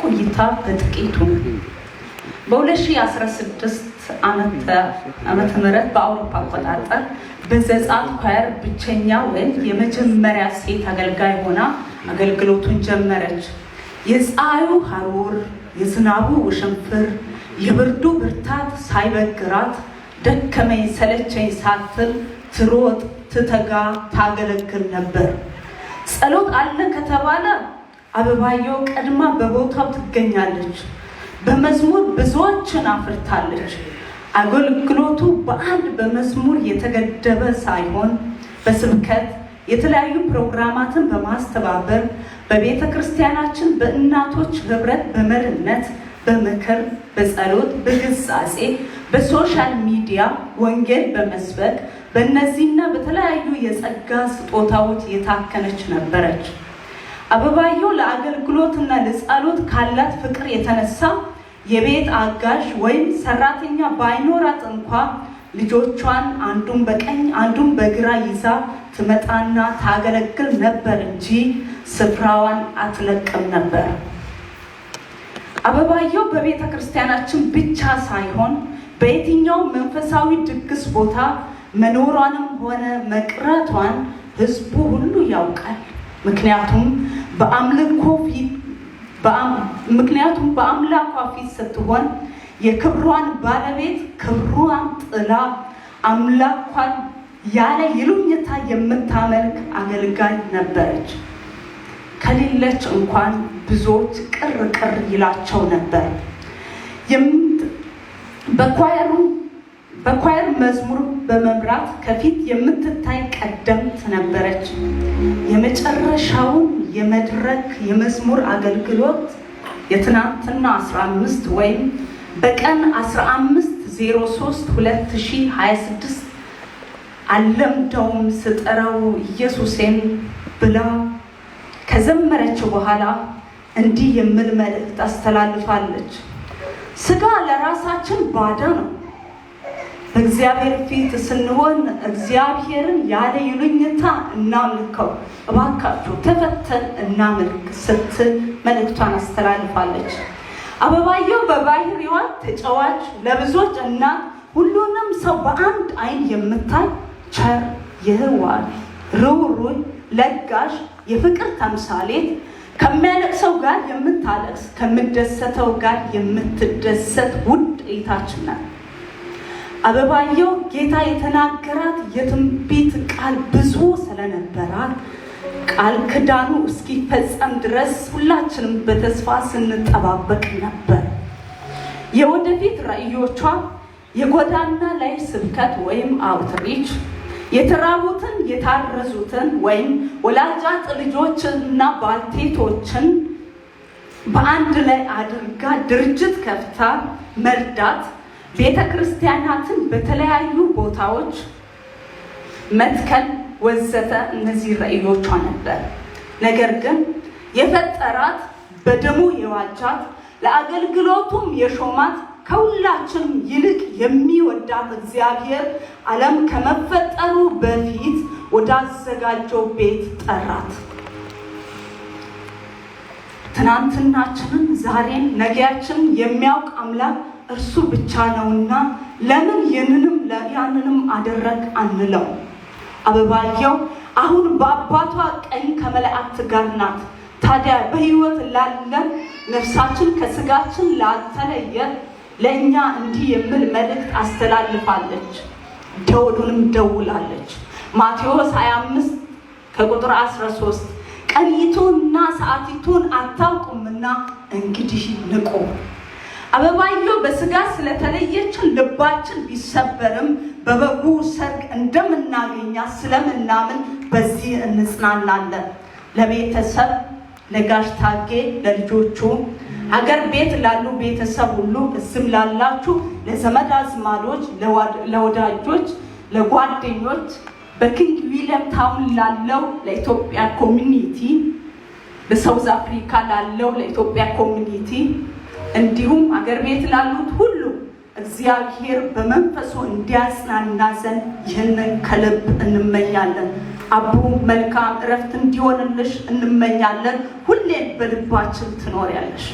ቆይታ በጥቂቱ በ2016 ዓመተ ምህረት በአውሮፓ አቆጣጠር በዘጻት ኳየር ብቸኛ ወይም የመጀመሪያ ሴት አገልጋይ ሆና አገልግሎቱን ጀመረች። የፀሐዩ ሐሩር፣ የዝናቡ ውሽንፍር፣ የብርዱ ብርታት ሳይበግራት ደከመኝ ሰለቸኝ ሳትል ትሮጥ ትተጋ ታገለግል ነበር። ጸሎት አለ ከተባለ አበባየው ቀድማ በቦታው ትገኛለች። በመዝሙር ብዙዎችን አፍርታለች። አገልግሎቱ በአንድ በመዝሙር የተገደበ ሳይሆን በስብከት የተለያዩ ፕሮግራማትን በማስተባበር በቤተ ክርስቲያናችን በእናቶች ህብረት በመሪነት በምክር በጸሎት በግሳጼ በሶሻል ሚዲያ ወንጌል በመስበክ በእነዚህና በተለያዩ የጸጋ ስጦታዎች የታከነች ነበረች። አበባየው ለአገልግሎትና ለጸሎት ካላት ፍቅር የተነሳ የቤት አጋዥ ወይም ሰራተኛ ባይኖራት እንኳ ልጆቿን አንዱን በቀኝ አንዱን በግራ ይዛ ትመጣና ታገለግል ነበር እንጂ ስፍራዋን አትለቅም ነበር። አበባየው በቤተ ክርስቲያናችን ብቻ ሳይሆን በየትኛው መንፈሳዊ ድግስ ቦታ መኖሯንም ሆነ መቅረቷን ህዝቡ ሁሉ ያውቃል። ምክንያቱም በአምላኳ ፊት ስትሆን የክብሯን ባለቤት ክብሯን ጥላ አምላኳን ያለ ይሉኝታ የምታመልክ አገልጋይ ነበረች። ከሌለች እንኳን ብዙዎች ቅር ይላቸው ነበር። በኳየር መዝሙር በመምራት ከፊት የምትታይ ቀደምት ነበረች። የመጨረሻውን የመድረክ የመዝሙር አገልግሎት የትናንትና 15 ወይም በቀን 15/03/2026 አለምደውም ስጠራው ኢየሱሴን ብላ ከዘመረች በኋላ እንዲህ የሚል መልእክት አስተላልፋለች። ስጋ ለራሳችን ባዳ ነው። በእግዚአብሔር ፊት ስንሆን እግዚአብሔርን ያለ ይሉኝታ እናምልከው። እባካችሁ ተፈተን እናምልክ ስትል መልእክቷን አስተላልፋለች። አበባየው በባህሪዋ ተጫዋች፣ ለብዙዎች እናት፣ ሁሉንም ሰው በአንድ አይን የምታይ ቸር፣ የህዋል ርኅሩኅ፣ ለጋሽ፣ የፍቅር ተምሳሌት፣ ከሚያለቅሰው ጋር የምታለቅስ ከሚደሰተው ጋር የምትደሰት ውድ እህታችን ናት። አበባየው ጌታ የተናገራት የትንቢት ቃል ብዙ ስለነበራት ቃል ኪዳኑ እስኪፈጸም ድረስ ሁላችንም በተስፋ ስንጠባበቅ ነበር። የወደፊት ራእዮቿ የጎዳና ላይ ስብከት ወይም አውትሪች፣ የተራቡትን የታረዙትን ወይም ወላጅ ልጆችንና ባልቴቶችን በአንድ ላይ አድርጋ ድርጅት ከፍታ መርዳት፣ ቤተ ክርስቲያናትን በተለያዩ ቦታዎች መትከል ወዘተ እነዚህ ራእዮቿ ነበር። ነገር ግን የፈጠራት በደሙ የዋጃት ለአገልግሎቱም የሾማት ከሁላችንም ይልቅ የሚወዳት እግዚአብሔር ዓለም ከመፈጠሩ በፊት ወዳዘጋጀው ቤት ጠራት። ትናንትናችንን ዛሬን ነገያችንን የሚያውቅ አምላክ እርሱ ብቻ ነውና ለምን ይህንንም ያንንም አደረግ አንለው። አበባየው አሁን በአባቷ ቀኝ ከመላእክት ጋር ናት። ታዲያ በሕይወት ላለን ነፍሳችን ከስጋችን ላልተለየ ለእኛ እንዲህ የሚል መልእክት አስተላልፋለች። ደወሉንም ደውላለች። ማቴዎስ 25:13 ቀኒቱንና ሰዓቲቱን አታውቁምና እንግዲህ ንቁ። አበባየው በስጋ ስለተለየችን ልባችን ቢሰበርም በበጉ ሰርግ እንደምናገኛት ስለምናምን በዚህ እንጽናናለን። ለቤተሰብ ለጋሽ ታጌ፣ ለልጆቹ፣ ሀገር ቤት ላሉ ቤተሰብ ሁሉ፣ እስም ላላችሁ ለዘመድ አዝማዶች፣ ለወዳጆች፣ ለጓደኞች፣ በኪንግ ዊሊያም ታውን ላለው ለኢትዮጵያ ኮሚኒቲ፣ በሳውዝ አፍሪካ ላለው ለኢትዮጵያ ኮሚኒቲ እንዲሁም ሀገር ቤት ላሉት ሁሉ እግዚአብሔር በመንፈሱ እንዲያጽናና ዘንድ ይህንን ከልብ እንመኛለን። አቡ መልካም እረፍት እንዲሆንልሽ እንመኛለን። ሁሌም በልባችን ትኖሪያለሽ።